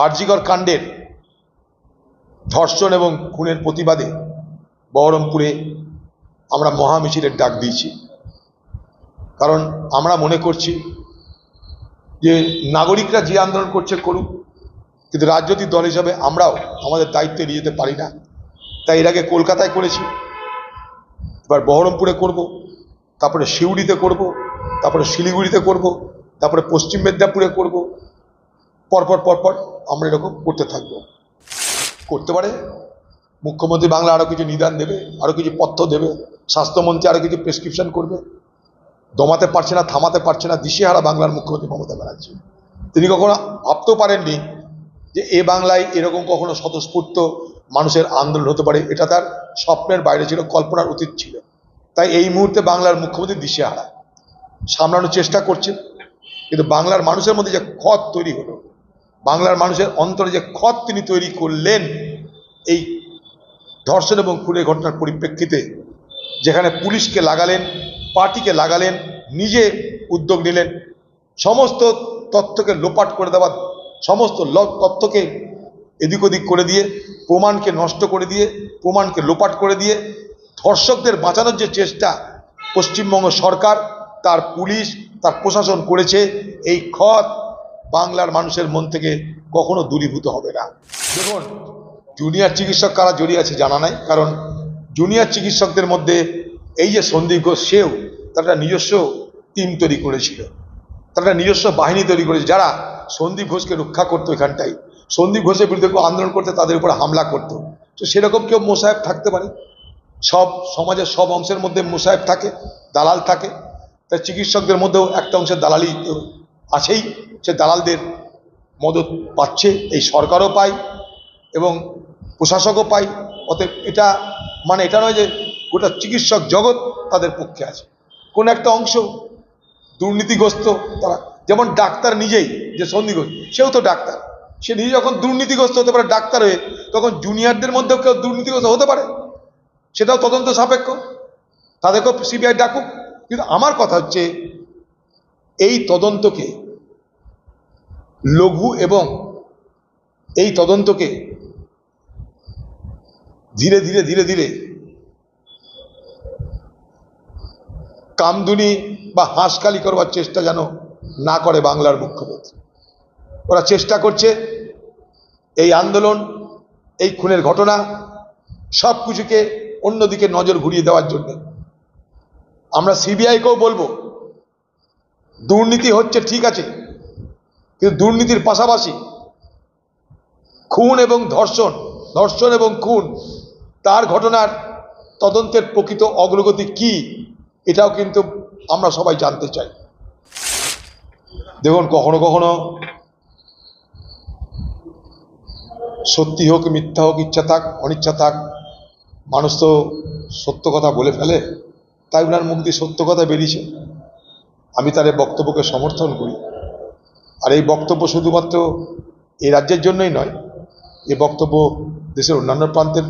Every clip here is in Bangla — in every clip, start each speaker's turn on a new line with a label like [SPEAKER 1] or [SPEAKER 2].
[SPEAKER 1] আরজিকর কাণ্ডের ধর্ষণ এবং খুনের প্রতিবাদে বহরমপুরে আমরা মহামিছিলের ডাক দিয়েছি। কারণ আমরা মনে করছি যে নাগরিকরা যে আন্দোলন করছে করুক, কিন্তু রাজনৈতিক দল হিসাবে আমরাও আমাদের দায়িত্ব এড়িয়ে যেতে পারি না। তাই এর আগে কলকাতায় করেছি, এবার বহরমপুরে করব, তারপরে সিউড়িতে করব, তারপরে শিলিগুড়িতে করব, তারপরে পশ্চিম মেদিনীপুরে করব। পরপর পরপর আমরা এরকম করতে থাকব। করতে পারে মুখ্যমন্ত্রী বাংলা আরও কিছু নিদান দেবে, আরও কিছু পথ্য দেবে, স্বাস্থ্যমন্ত্রী আরও কিছু প্রেসক্রিপশন করবে। দমাতে পারছে না, থামাতে পারছে না দিশেহারা বাংলার মুখ্যমন্ত্রী মমতা ব্যানার্জি। তিনি কখনো ভাবতেও পারেননি যে এ বাংলায় এরকম কখনো স্বতঃস্ফূর্ত মানুষের আন্দোলন হতে পারে। এটা তার স্বপ্নের বাইরে ছিল, কল্পনার অতীত ছিল। তাই এই মুহূর্তে বাংলার মুখ্যমন্ত্রী দিশেহারা, সামলানোর চেষ্টা করছে, কিন্তু বাংলার মানুষের মধ্যে যে ক্ষত তৈরি হলো, বাংলার মানুষের অন্তরে যে ক্ষত তিনি তৈরি করলেন এই ধর্ষণ এবং খুনের ঘটনার পরিপ্রেক্ষিতে, যেখানে পুলিশকে লাগালেন, পার্টিকে লাগালেন, নিজে উদ্যোগ নিলেন সমস্ত তথ্যকে লোপাট করে দেওয়ার, সমস্ত তথ্যকে এদিক ওদিক করে দিয়ে, প্রমাণকে নষ্ট করে দিয়ে, প্রমাণকে লোপাট করে দিয়ে ধর্ষকদের বাঁচানোর যে চেষ্টা পশ্চিমবঙ্গ সরকার, তার পুলিশ, তার প্রশাসন করেছে, এই ক্ষত বাংলার মানুষের মন থেকে কখনো দূরীভূত হবে না। দেখুন, জুনিয়র চিকিৎসক কারা জড়িয়ে আছে জানা নাই, কারণ জুনিয়র চিকিৎসকদের মধ্যে এই যে সন্দীপ ঘোষ, সেও তার একটা নিজস্ব টিম তৈরি করেছিল, তার একটা নিজস্ব বাহিনী তৈরি করেছে, যারা সন্দীপ ঘোষকে রক্ষা করতো। এখানটাই সন্দীপ ঘোষের বিরুদ্ধে কেউ আন্দোলন করতে তাদের উপর হামলা করতো। তো সেরকম কেউ মোসাহেব থাকতে পারে। সব সমাজের সব অংশের মধ্যে মোসাহেব থাকে, দালাল থাকে। তাই চিকিৎসকদের মধ্যেও একটা অংশের দালালি আছেই। সে দালালদের মদত পাচ্ছে এই সরকারও পায় এবং প্রশাসকও পায়। অতএব এটা মানে এটা নয় যে গোটা চিকিৎসক জগৎ তাদের পক্ষে আছে। কোন একটা অংশ দুর্নীতিগ্রস্ত তারা, যেমন ডাক্তার নিজেই, যে সন্দীপ ঘোষ সেও তো ডাক্তার, সে নিজে যখন দুর্নীতিগ্রস্ত হতে পারে ডাক্তার হয়ে, তখন জুনিয়রদের মধ্যেও কেউ দুর্নীতিগ্রস্ত হতে পারে, সেটাও তদন্ত সাপেক্ষ, তাদেরকেও সিবিআই ডাকুক। কিন্তু আমার কথা হচ্ছে এই তদন্তকে লঘু এবং এই তদন্তকে ধীরে ধীরে ধীরে ধীরে কামদুনি বা হাঁসখালি করবার চেষ্টা যেন না করে বাংলার মুখ্যমন্ত্রী। ওরা চেষ্টা করছে এই আন্দোলন, এই খুনের ঘটনা সব কিছুকে অন্যদিকে নজর ঘুরিয়ে দেওয়ার জন্য। আমরা সিবিআইকেও বলবো, দুর্নীতি হচ্ছে ঠিক আছে, কিন্তু দুর্নীতির পাশাপাশি খুন এবং ধর্ষণ, ধর্ষণ এবং খুন, তার ঘটনার তদন্তের প্রকৃত অগ্রগতি কি, এটাও কিন্তু আমরা সবাই জানতে চাই। দেখুন, কখনো কখনো সত্যি হোক মিথ্যা হোক, ইচ্ছা থাক অনিচ্ছা থাক, মানুষ তো সত্য কথা বলে ফেলে। তাই ওনার মুখ দিয়ে সত্য কথা বেরিয়েছে। আমি তার এই বক্তব্যকে সমর্থন করি। আর এই বক্তব্য শুধুমাত্র এই রাজ্যের জন্যই নয়, এই বক্তব্য দেশের অন্যান্য প্রান্তের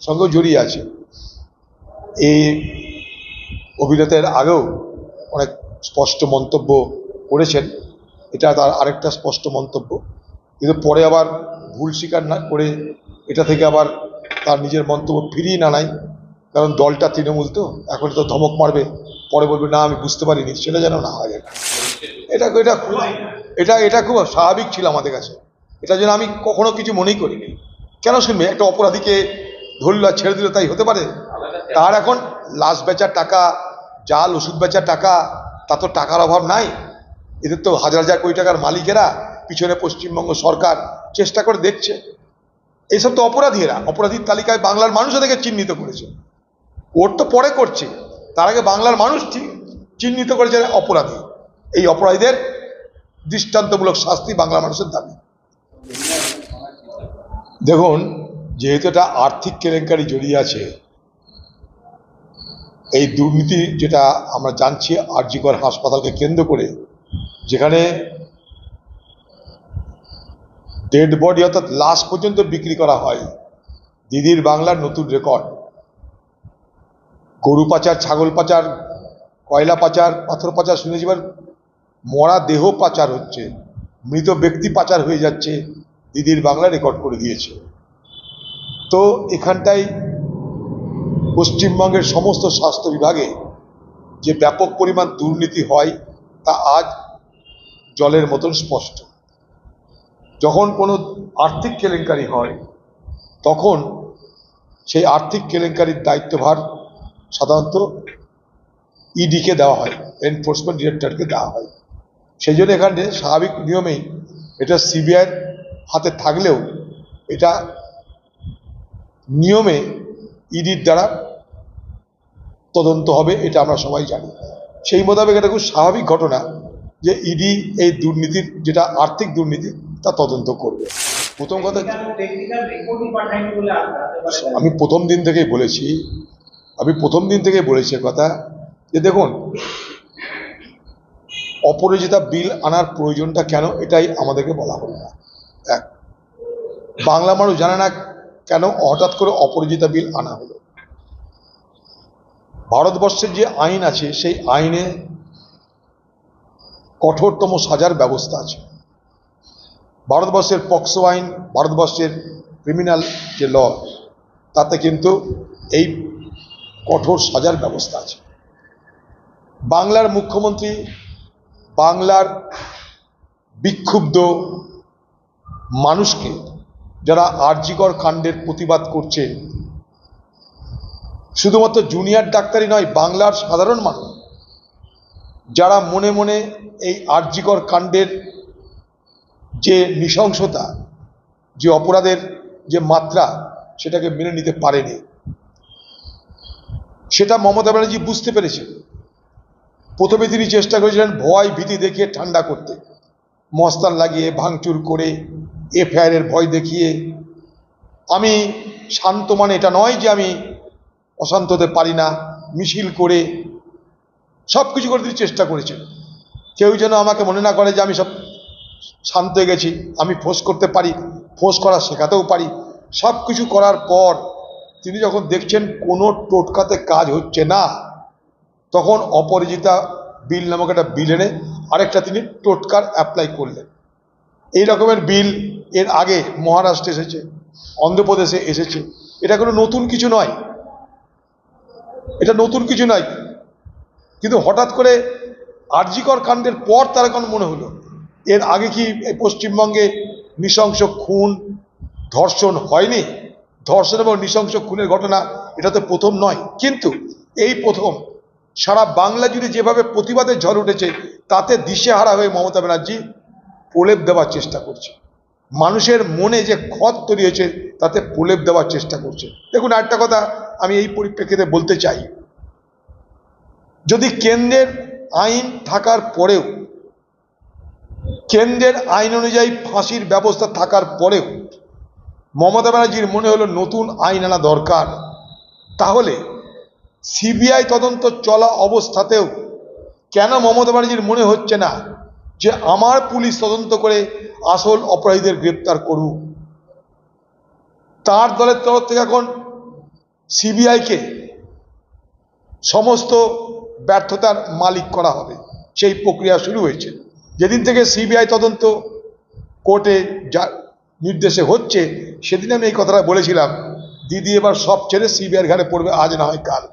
[SPEAKER 1] সঙ্গেও জড়িয়ে আছে। এই অভিনেতার আগেও অনেক স্পষ্ট মন্তব্য করেছেন, এটা তার আরেকটা স্পষ্ট মন্তব্য। কিন্তু পরে আবার ভুল স্বীকার না করে এটা থেকে আবার তার নিজের মন্তব্য ফিরিয়ে না নেয়, কারণ দলটা তৃণমূল, তো এখন তো ধমক মারবে, পরে বলবে না আমি বুঝতে পারিনি, সেটা যেন না হয়। এটা এটা এটা এটা খুব স্বাভাবিক ছিল আমাদের কাছে, এটা যেন আমি কখনো কিছু মনেই করিনি। কেন শুনবে, একটা অপরাধীকে ধরল আর ছেড়ে দিল তাই হতে পারে? তার এখন লাশ বেচার টাকা, জাল ওষুধ বেচার টাকা, তা তো টাকার অভাব নাই। এদের তো হাজার হাজার কোটি টাকার মালিকেরা, পিছনে পশ্চিমবঙ্গ সরকার চেষ্টা করে দেখছে। এইসব তো অপরাধী, এরা অপরাধীর তালিকায় বাংলার মানুষ এদেরকে চিহ্নিত করেছে। ওর তো পরে করছে, তার আগে বাংলার মানুষ চিহ্নিত করেছে অপরাধী। এই অপরাধীদের দৃষ্টান্তমূলক শাস্তি বাংলার মানুষের দাবি। দেখুন, যেহেতু এটা আর্থিক কেলেঙ্কারি জড়িয়ে আছে, এই দুর্নীতি যেটা আমরা জানছি আরজিকর হাসপাতালকে কেন্দ্র করে, যেখানে ডেড বডি অর্থাৎ লাশ পর্যন্ত বিক্রি করা হয়। দিদির বাংলার নতুন রেকর্ড। গরু পাচার, ছাগল পাচার, কয়লা পাচার, পাথর পাচার শুনেছি, এবার মরা দেহ পাচার হচ্ছে, মৃত ব্যক্তি পাচার হয়ে যাচ্ছে। দিদির বাংলা রেকর্ড করে দিয়েছে। তো এখানটায় পশ্চিমবঙ্গের সমস্ত স্বাস্থ্য বিভাগে যে ব্যাপক পরিমাণ দুর্নীতি হয় তা আজ জলের মতন স্পষ্ট। যখন কোনো আর্থিক কেলেঙ্কারি হয় তখন সেই আর্থিক কেলেঙ্কারির দায়িত্বভার সাধারণত ইডিকে দেওয়া হয়, এনফোর্সমেন্ট ডিরেক্টরকে দেওয়া হয়। সেই জন্য এখানে স্বাভাবিক নিয়মেই এটা সিবিআইয়ের হাতে থাকলেও এটা নিয়মে ইডির দ্বারা তদন্ত হবে, এটা আমরা সবাই জানি। সেই মোতাবেক এটা খুব স্বাভাবিক ঘটনা যে ইডি এই দুর্নীতির, যেটা আর্থিক দুর্নীতি, তা তদন্ত করবে। প্রথম কথা, আমি প্রথম দিন থেকেই বলেছি কথা যে দেখুন, অপরাজিতা বিল আনার প্রয়োজনটা কেন, এটাই আমাদেরকে বলা হলো না। এক, বাংলা মানুষ জানে না কেন হঠাৎ করে অপরাজিতা বিল আনা হলো। ভারতবর্ষের যে আইন আছে সেই আইনে কঠোরতম সাজার ব্যবস্থা আছে। ভারতবর্ষের পক্সো আইন, ভারতবর্ষের ক্রিমিনাল যে ল, তাতে কিন্তু এই কঠোর সাজার ব্যবস্থা আছে। বাংলার মুখ্যমন্ত্রী বাংলার বিক্ষুব্ধ মানুষকে, যারা আরজিকর কাণ্ডের প্রতিবাদ করছে, শুধুমাত্র জুনিয়র ডাক্তারই নয়, বাংলার সাধারণ মানুষ যারা মনে মনে এই আরজিকর কাণ্ডের যে নৃশংসতা, যে অপরাধের যে মাত্রা, সেটাকে মেনে নিতে পারেনি, সেটা মমতা ব্যানার্জি বুঝতে পেরেছে। প্রথমে তিনি চেষ্টা করেছিলেন ভয় ভীতি দেখিয়ে ঠান্ডা করতে, মস্তান লাগিয়ে, ভাঙচুর করে, এফআইআর ভয় দেখিয়ে। আমি শান্ত মানে এটা নয় যে আমি অশান্ত হতে পারি না, মিছিল করে সব কিছু করে তিনি চেষ্টা করেছেন। কেউ যেন আমাকে মনে না করে যে আমি সব শান্ত হয়ে গেছি, আমি ফোঁস করতে পারি, ফোঁস করা শেখাতেও পারি। সব কিছু করার পর তিনি যখন দেখছেন কোনো টোটকাতে কাজ হচ্ছে না, তখন অপরাজিতা বিল নামক একটা বিল এনে আরেকটা তিনি টোটকার অ্যাপ্লাই করলেন। এই রকমের বিল এর আগে মহারাষ্ট্রে এসেছে, অন্ধ্রপ্রদেশে এসেছে। এটা কোনো নতুন কিছু নয়, এটা নতুন কিছু নয়। কিন্তু হঠাৎ করে আরজিকর কাণ্ডের পর তার এখন মনে হলো, এর আগে কি পশ্চিমবঙ্গে নৃশংস খুন ধর্ষণ হয়নি? ধর্ষণ এবং নৃশংস খুনের ঘটনা এটা তো প্রথম নয়, কিন্তু এই প্রথম সারা বাংলা জুড়ে যেভাবে প্রতিবাদের ঝড় উঠেছে, তাতে দিশেহারা হয়ে মমতা ব্যানার্জি প্রলেপ দেওয়ার চেষ্টা করছে। মানুষের মনে যে ক্ষত তৈরি হয়েছে তাতে প্রলেপ দেওয়ার চেষ্টা করছে। দেখুন, আরেকটা কথা আমি এই পরিপ্রেক্ষিতে বলতে চাই, যদি কেন্দ্রের আইন থাকার পরেও, কেন্দ্রের আইন অনুযায়ী ফাঁসির ব্যবস্থা থাকার পরেও মমতা ব্যানার্জির মনে হলো নতুন আইন আনা দরকার, তাহলে সিবিআই তদন্ত চলা অবস্থাতেও কেন মমতা ব্যানার্জির মনে হচ্ছে না যে আমার পুলিশ তদন্ত করে আসল অপরাধীদের গ্রেপ্তার করুক? তার দলের তরফ থেকে এখন সিবিআইকে সমস্ত ব্যর্থতার মালিক করা হবে, সেই প্রক্রিয়া শুরু হয়েছে। যেদিন থেকে সিবিআই তদন্ত কোর্টে যা নির্দেশে হচ্ছে, সেদিন আমি এই কথাটা বলেছিলাম, দিদি এবার সব ছেড়ে সিবিআইয়ের ঘাড়ে পড়বে, আজ না হয় কাল।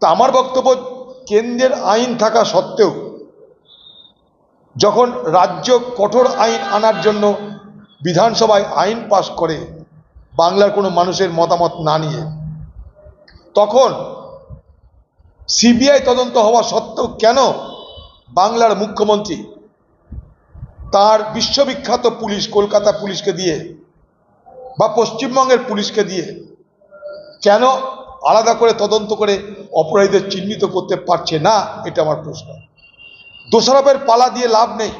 [SPEAKER 1] তা আমার বক্তব্য, কেন্দ্রের আইন থাকা সত্ত্বেও যখন রাজ্য কঠোর আইন আনার জন্য বিধানসভায় আইন পাশ করে বাংলার কোনো মানুষের মতামত না নিয়ে, তখন সিবিআই তদন্ত হওয়া সত্ত্বেও কেন বাংলার মুখ্যমন্ত্রী তার বিশ্ববিখ্যাত পুলিশ, কলকাতা পুলিশকে দিয়ে বা পশ্চিমবঙ্গের পুলিশকে দিয়ে কেন আলাদা করে তদন্ত করে অপরাধীদের চিহ্নিত করতে পারছে না? এটা আমার প্রশ্ন। দোষারোপের পালা দিয়ে লাভ নেই।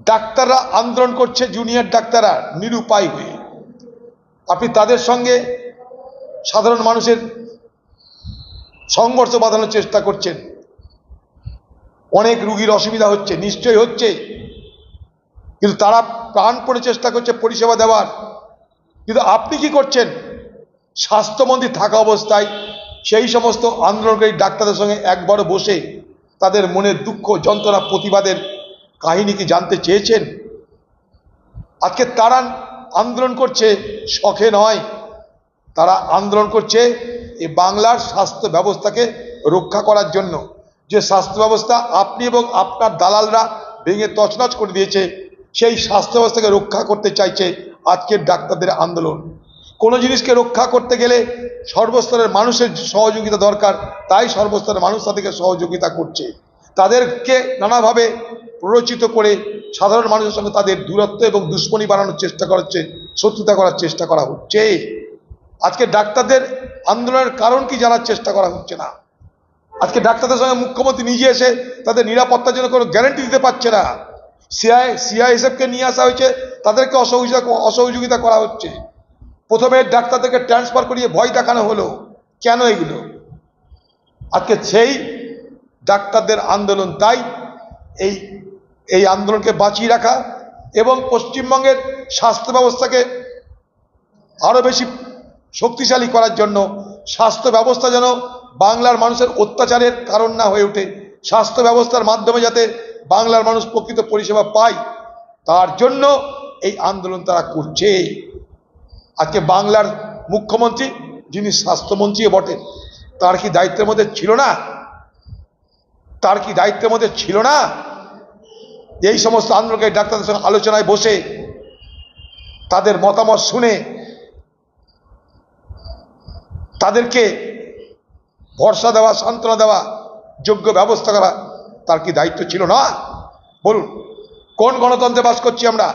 [SPEAKER 1] ডাক্তাররা আন্দোলন করছে, জুনিয়র ডাক্তাররা নিরুপায় হয়ে। আপনি তাদের সঙ্গে সাধারণ মানুষের সংঘর্ষ বাঁধানোর চেষ্টা করছেন। অনেক রুগীর অসুবিধা হচ্ছে, নিশ্চয়ই হচ্ছে, কিন্তু তারা প্রাণপণে চেষ্টা করছে পরিষেবা দেওয়ার। কিন্তু আপনি কি করছেন? স্বাস্থ্যমন্ত্রী থাকা অবস্থায় সেই সমস্ত আন্দোলনকারী ডাক্তারদের সঙ্গে একবারও বসে তাদের মনের দুঃখ, যন্ত্রণা, প্রতিবাদের কাহিনী কি জানতে চেয়েছেন? আজকে তারা আন্দোলন করছে শখে নয়, তারা আন্দোলন করছে এই বাংলার স্বাস্থ্য ব্যবস্থাকে রক্ষা করার জন্য। যে স্বাস্থ্য ব্যবস্থা আপনি এবং আপনার দালালরা ভেঙে তছনছ করে দিয়েছে, সেই স্বাস্থ্য ব্যবস্থাকে রক্ষা করতে চাইছে আজকের ডাক্তারদের আন্দোলন। কোনো জিনিসকে রক্ষা করতে গেলে সর্বস্তরের মানুষের সহযোগিতা দরকার, তাই সর্বস্তরের মানুষ তাদেরকে সহযোগিতা করছে। তাদেরকে নানাভাবে প্ররোচিত করে সাধারণ মানুষের সঙ্গে তাদের দূরত্ব এবং দুশ্মনী বাড়ানোর চেষ্টা করা হচ্ছে, শত্রুতা করার চেষ্টা করা হচ্ছে। আজকে ডাক্তারদের আন্দোলনের কারণ কি জানার চেষ্টা করা হচ্ছে না। আজকে ডাক্তারদের সঙ্গে মুখ্যমন্ত্রী নিজে এসে তাদের নিরাপত্তার জন্য কোনো গ্যারান্টি দিতে পারছে না। সিআইএসএফকে নিয়ে আসা হয়েছে, তাদেরকে অসহযোগিতা করা হচ্ছে। প্রথমে ডাক্তারদেরকে ট্রান্সফার করিয়ে ভয় দেখানো হলো। কেন এগুলো? আজকে সেই ডাক্তারদের আন্দোলন, তাই এই আন্দোলনকে বাঁচিয়ে রাখা এবং পশ্চিমবঙ্গের স্বাস্থ্য ব্যবস্থাকে আরো বেশি শক্তিশালী করার জন্য, স্বাস্থ্য ব্যবস্থা যেন বাংলার মানুষের অত্যাচারের কারণ না হয়ে ওঠে, স্বাস্থ্য ব্যবস্থার মাধ্যমে যাতে বাংলার মানুষ প্রকৃত পরিষেবা পায়, তার জন্য এই আন্দোলন তারা করছে। আজকে বাংলার মুখ্যমন্ত্রী, যিনি স্বাস্থ্যমন্ত্রীও বটে, তার কি দায়িত্বের মধ্যে ছিল না? তার কি দায়িত্বের মধ্যে ছিল না এই সমস্ত আন্দোলনকারী ডাক্তারদের সঙ্গে আলোচনায় বসে তাদের মতামত শুনে তাদেরকে ভরসা দেওয়া, সান্ত্বনা দেওয়া, যোগ্য ব্যবস্থা করা? তার কি দায়িত্ব ছিল না? বলুন, কোন গণতন্ত্রে বাস করছি আমরা?